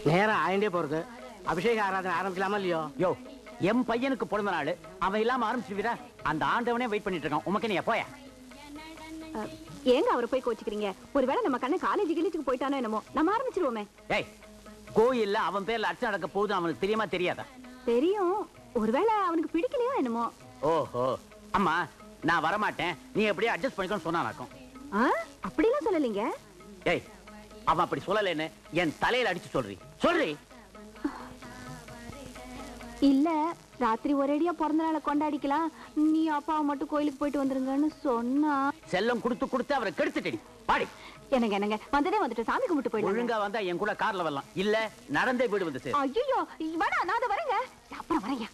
நேரம் ஆயிண்டே போறது. அபிஷேக ஆராதனை ஆரம்பிக்கலாமா இல்லையோ? யோ, என் பையனுக்கு பிறந்த நாள், அவன் இல்லாம ஆரம்பிச்சுவீரா? அந்த ஆண்டவனே வெயிட் பண்ணிட்டு இருக்கான். உமக்கு நீ போய. ஏங்க அவரை போய் கோச்சிக்கிறீங்க? ஒருவேளை நம்ம கண்ணன் காலேஜுக்கு போயிட்டானோ என்னமோ, நம்ம ஆரம்பிச்சிருவோமே. ஏய், கோயில்ல அவன் பேர்ல அர்ச்சனை நடக்க போகுது, அவனுக்கு தெரியுமா தெரியாதா? தெரியும். ஒருவேளை அவனுக்கு பிடிக்கலையோ என்னமோ. ஓஹோ, அம்மா நான் வரமாட்டேன், நீ எப்படியே அட்ஜஸ்ட் பண்ணிக்கணும்னு சொன்னானாக்கும். அப்படிலாம் சொல்லலீங்க. ஏய், அவன் அப்படி சொல்லலன்னு என் தலையில அடிச்சு சொல்றி. இல்ல, ராத்திரி ஒரேடியா பிறந்த நாளை கொண்டாடிக்கலாம், நீ அப்பாவை மட்டும் கோயிலுக்கு போயிட்டு வந்துருங்கன்னு சொன்னா. செல்லம் கொடுத்து அவரை கெடுத்துட்டடி. பாடி. என்னங்க வந்துட்டு சாமி கும்பிட்டு போயிடு. ஒழுங்கா வந்தா என் கூட கார்ல வரலாம், இல்ல நடந்தே வீடு வந்து சேரு. ஐயோ, வேணா, நான் அதை வரேங்க. அப்புறம் வரேங்க.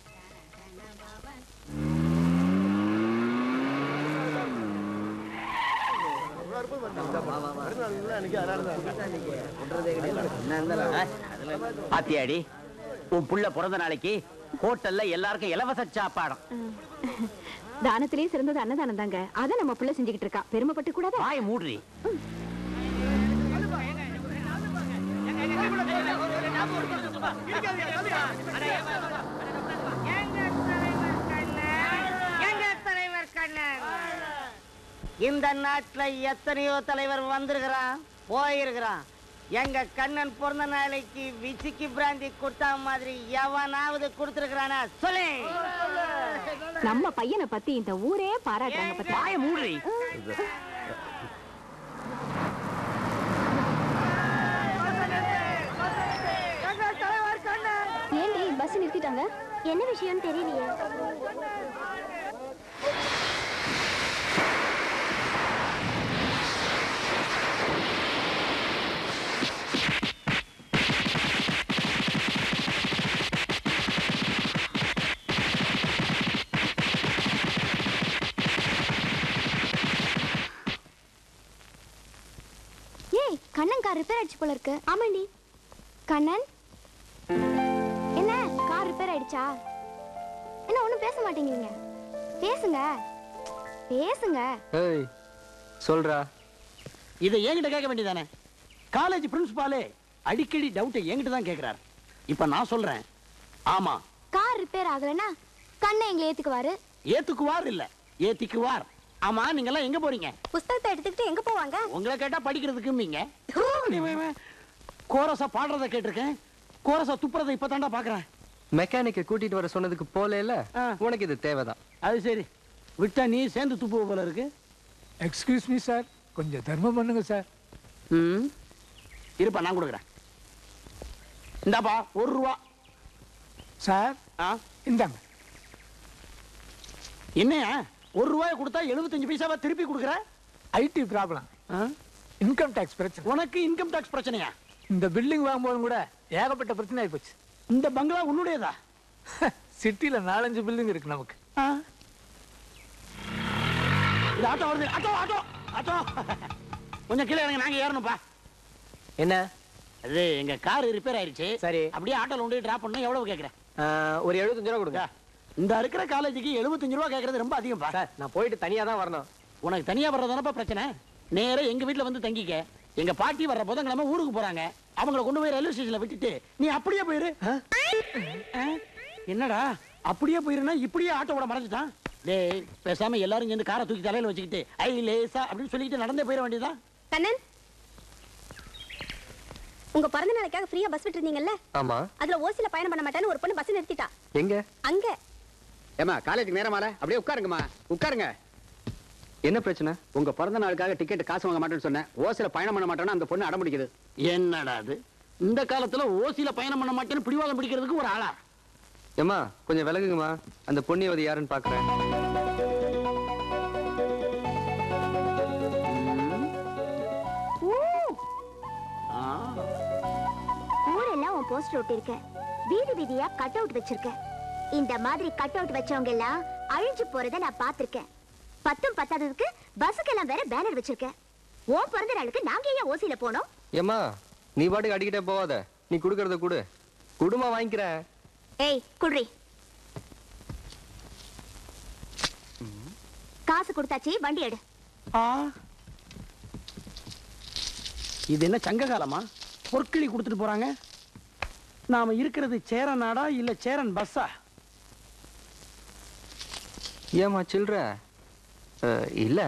பாத்தியாடி, உன் புள்ள பிறந்த நாளைக்கு ஹோட்டல்ல எல்லாருக்கும் இலவச சாப்பாடம். தானத்திலேயே சிறந்தது அன்னதானம் தாங்க. அதை நம்ம புள்ள செஞ்சுக்கிட்டு இருக்கா. பெருமைப்பட்டு கூடாது. வாய மூடுறி. இந்த நாட்டுல எத்தனையோ தலைவர் வந்திருக்கிறான், போயிருக்கிறான். எங்க கண்ணன் பிறந்த நாளைக்கு விசிக்கி பிராந்தி கொடுத்தா மாதிரி எவனாவது கொடுத்திருக்கிறானா சொல்லு. நம்ம பையனை பத்தி இந்த ஊரே பாராட்டுறாங்க. வாய மூடுறி. ஏண்டி பஸ் நிறுத்திட்டாங்க? என்ன விஷயம் தெரியலையே. ஏய், கண்ணன் கார் ரிப்பேர் ஆயிடுச்சு போல இருக்கு. ஆமாண்டி. கண்ணன், என்ன கார் ரிப்பேர் ஆயிடுச்சா? என்ன ஒண்ணும் பேச மாட்டேங்கிறீங்க? பேசுங்க. ஏய், சொல்றா. இதை என்கிட்ட கேட்க வேண்டியதானே? காலேஜ் பிரின்சிபாலே அடிக்கடி டவுட்டை என்கிட்ட தான் கேட்கிறார். இப்ப நான் சொல்றேன். ஆமா, கார் ரிப்பேர் ஆகலனா கண்ணன் எங்களை ஏத்துக்குவாரு. ஏத்துக்குவார் இல்ல, ஏத்திக்குவார். ஆமா, நீங்க எல்லாம் எங்க போறீங்க? புத்தகத்தை எடுத்துக்கிட்டு எங்க போவாங்க? உங்களை கேட்டா படிக்கிறதுக்கு. கோரஸா பாடுறத கேட்டிருக்கேன், கோரஸா துப்புறதை இப்பதான்டா பாக்குறேன். மெக்கானிக்க கூட்டிட்டு வர சொன்னதுக்கு போல இல்ல, உனக்கு இது தேவைதான். அது சரி, விட்டா நீ சேர்ந்து துப்புவ போல இருக்கு. எக்ஸ்கியூஸ் மீ சார், கொஞ்சம் தர்மம் பண்ணுங்க சார். இருப்பா, நான் கொடுக்குறேன். இந்தாப்பா, ₹1 சார். இந்தாங்க. என்னையா ₹1 கொடுத்தா 75 பைசாவா திருப்பி கொடுக்குற? ஐடி ப்ராப்ளம், இன்கம் டாக்ஸ் பிரச்சனை. உனக்கு இன்கம் டாக்ஸ் பிரச்சனையா? இந்த பில்டிங் வாங்கும்போது கூட ஏகப்பட்ட பிரச்சனை ஆகி போச்சு. இந்த பங்களா உன்னுடையதா? சிட்டில 4-5 பில்டிங் இருக்கு நமக்கு. இது ஆட்டோ வருது. ஆட்டோ கொஞ்சம் கீழே இறங்க, நாங்க ஏறணும்பா. என்ன? அது எங்க கார் ரிப்பேர் ஆயிருச்சு. சரி, அப்படியே ஆட்டோல கொண்டு டிராப் பண்ணா எவ்வளவு கேக்குறேன்? ஒரு ₹75 கொடுங்க. இந்த இருக்கிற காலேஜுக்கு ₹75 கேக்குறது ரொம்ப அதிகம் சார். நான் போயிட்டு தனியா தான் வரணும். உனக்கு தனியா வர்றதானப்பா பிரச்சனை. நேரா எங்க வீட்டுல வந்து தங்கிக்க. எங்க பாட்டி வர்ற புதன்கிழமை ஊருக்கு போறாங்க. அவங்களை கொண்டு போய் ரயில்வே ஸ்டேஷன்ல விட்டுட்டு நீ அப்படியே போயிரு. என்னடா அப்படியே போயிருன்னா இப்படியே ஆட்டோவோட மறைஞ்சிட்டான். டேய், பேசாம எல்லாரும் சேர்ந்து காரை தூக்கி தலையில வச்சுக்கிட்டு ஐ லேசா அப்படின்னு சொல்லிட்டு நடந்தே போயிட வேண்டியதான். கண்ணன், உங்க பிறந்த நாளைக்காக ஃப்ரீயா பஸ் விட்டுருந்தீங்கல்ல? ஆமா. அதுல ஓசில பயணம் பண்ண மாட்டேன்னு ஒரு பொண்ணு பஸ் நிறுத்திட்டா. எங்க? அங்க. ஏமா, காலேஜுக்கு நேரமால அப்படியே உட்காருங்கம்மா, உட்காருங்க. என்ன பிரச்சனை? உங்க பிறந்த நாளுக்காக டிக்கெட் காசு வாங்க மாட்டேன்னு சொன்னேன், ஓசில பயணம் பண்ண மாட்டேன்னு அந்த பொண்ணு அடம்பிடிக்குது. என்னடா அது, இந்த காலத்துல ஓசில பயணம் பண்ண மாட்டேன்னு பிடிவாதம் பிடிக்கிறதுக்கு ஒரு ஆளா? ஏமா, கொஞ்சம் விலகுங்கம்மா, அந்த பொண்ணியவதி யாருன்னு பாக்குறேன். ஊரெல்லாம் உன் போஸ்டர் ஒட்டிருக்க, வீதி வீதியா கட் அவுட் வச்சிருக்க. இந்த மாதிரி கட் அவுட் வச்சவங்க எல்லாம் அழிஞ்சு போறத நான் பாத்திருக்கேன். 10ம் பத்தாததுக்கு பஸ்ஸுக்கெல்லாம் வேற பேனர் வச்சிருக்கேன். உன் பிறந்த நாளுக்கு நாங்க ஏன் ஓசில போனோம்? ஏமா, நீ பாட்டுக்கு அடிக்கிட்டே போவாத, நீ குடுக்கறத குடு. குடுமா வாங்கிக்கிறேன். ஏய், குடுறி. காசு கொடுத்தாச்சு, வண்டி எடு. இது என்ன சங்க காலமா? பொற்கிளி கொடுத்துட்டு போறாங்க. நாம இருக்கிறது சேரன் நாடா இல்ல சேரன் பஸ்ஸா? ஏமா சில்லற இல்ல,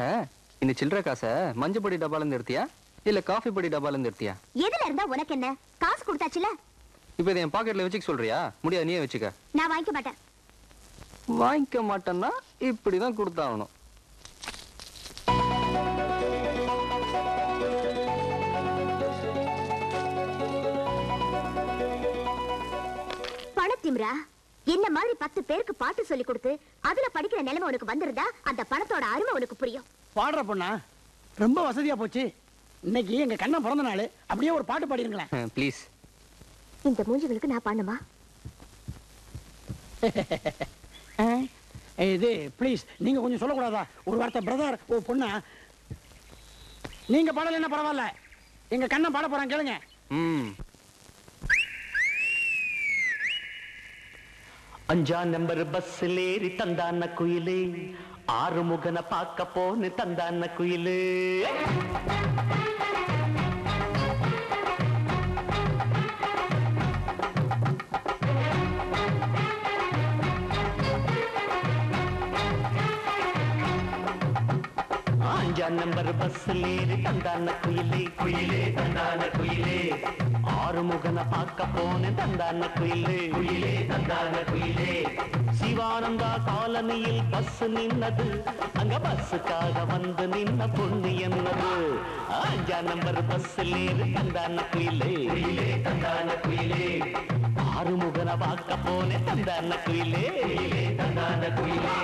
இந்த சில்லற காசை மஞ்சப்பொடி டப்பால இருந்து எடுத்தியா இல்ல காஃபி பொடி டப்பால இருந்து எடுத்தியா? எதுல இருந்தா உனக்கு என்ன? காசு கொடுத்தாச்சுல. இப்ப இதை என் பாக்கெட்ல வச்சுக்க சொல்றியா? முடியாது, நீயே வச்சுக்க. நான் வாங்கிக்க மாட்டேன். வாங்கிக்க மாட்டேன்னா இப்படிதான் கொடுத்தாகணும். பணத்திம்ரா, என்ன மாதிரி 10 பேருக்கு பாட்டு சொல்லி கொடுத்து அதுல படிக்கிற நிலைமை உனக்கு வந்திருந்தா அந்த பணத்தோட அருமை உனக்கு புரியும். பாடுற பொண்ணா? ரொம்ப வசதியா போச்சு. இன்னைக்கு எங்க கண்ணன் பிறந்த நாள், அப்படியே ஒரு பாட்டு பாடிருங்களேன் ப்ளீஸ். இந்த மூஞ்சிகளுக்கு நான் பாடணுமா? இது ப்ளீஸ் நீங்க கொஞ்சம் சொல்லக்கூடாதா? ஒரு வார்த்தை பிரதர். ஓ பொண்ணா, நீங்க பாடல பரவாயில்ல, எங்க கண்ணன் பாட போறான் கேளுங்க. அஞ்சாம் நம்பர் பஸ்ஸில் ஏறி தந்தான குயிலே, ஆறுமுகனை பார்க்க போன்னு தந்தான குயிலே. அஞ்சாம் நம்பர் பஸ்ஸில் ஏறி தந்தான குயிலே, குயிலே தந்தான குயிலே, ஆறுமுகனை பார்க்க போன தந்தான குயிலே, குயிலே தந்தான குயிலே. சிவானந்தா காலனியில் பஸ் நின்னது, அங்க பஸ்ஸுக்காக வந்து நின்ன பொண்ணு என்னது. அஞ்சாம் நம்பர் பஸ்ஸில் ஏறி தந்தான குயிலே, குயிலே தந்தான குயிலே, ஆறுமுகனை பார்க்க போன தந்தான குயிலே, குயிலே தந்தான குயிலே.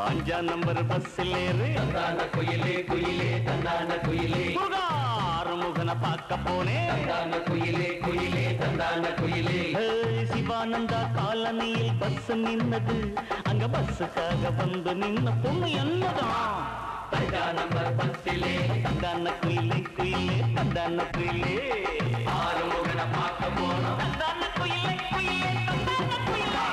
அஞ்சாம் நம்பர் பஸ்ஸில் ஏறி தந்தான குயிலே, குயிலே தந்தான குயிலே, ஆறுமுகனை பார்க்க போனேன் தந்தான குயிலே, குயிலே தந்தான குயிலே. சிவானந்தா காலனியில் பஸ் நின்னது, அங்க பஸ்ஸுக்காக வந்து நின்ன பொண்ணு என்னதான். அஞ்சாம் நம்பர் பஸ்ஸிலே தந்தான குயிலே, குயிலே தந்தான குயிலே, ஆறுமுகனை பார்க்க போனோம் தந்தான குயிலே, குயிலே தந்தான குயிலே.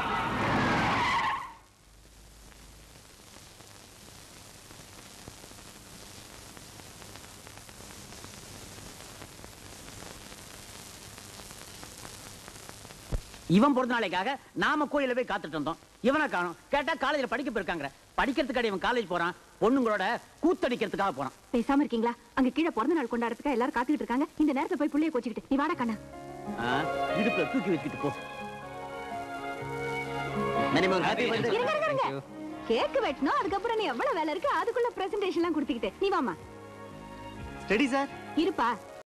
இவன் பிறந்த நாளைக்காக நாம கோயில போய் காத்துட்டு இருந்தோம். இவனை காணோம். கேட்டா காலேஜ்ல படிக்க போயிருக்காங்க. படிக்கிறதுக்காக இவன் காலேஜ் போறான். பொண்ணுங்களோட கூத்தடிக்கிறதுக்காக போறான். பேசாம இருக்கீங்களா? அங்க கீழே பிறந்த நாள் கொண்டாடுறதுக்கு எல்லாரும் காத்துக்கிட்டு இருக்காங்க. இந்த நேரத்துல போய் புள்ளைய கோச்சிக்கிட்டு நீ வாடா கண்ணா. இடுப்புல தூக்கி வச்சுக்கிட்டு போ. கேக் வெட்டணும். அதுக்கப்புறம் நீ எவ்வளவு வேலை இருக்கு அதுக்குள்ள பிரசன்டேஷன் எல்லாம் கொடுத்துக்கிட்டு நீ வாமா. ஸ்டடி சார் இருப்பா.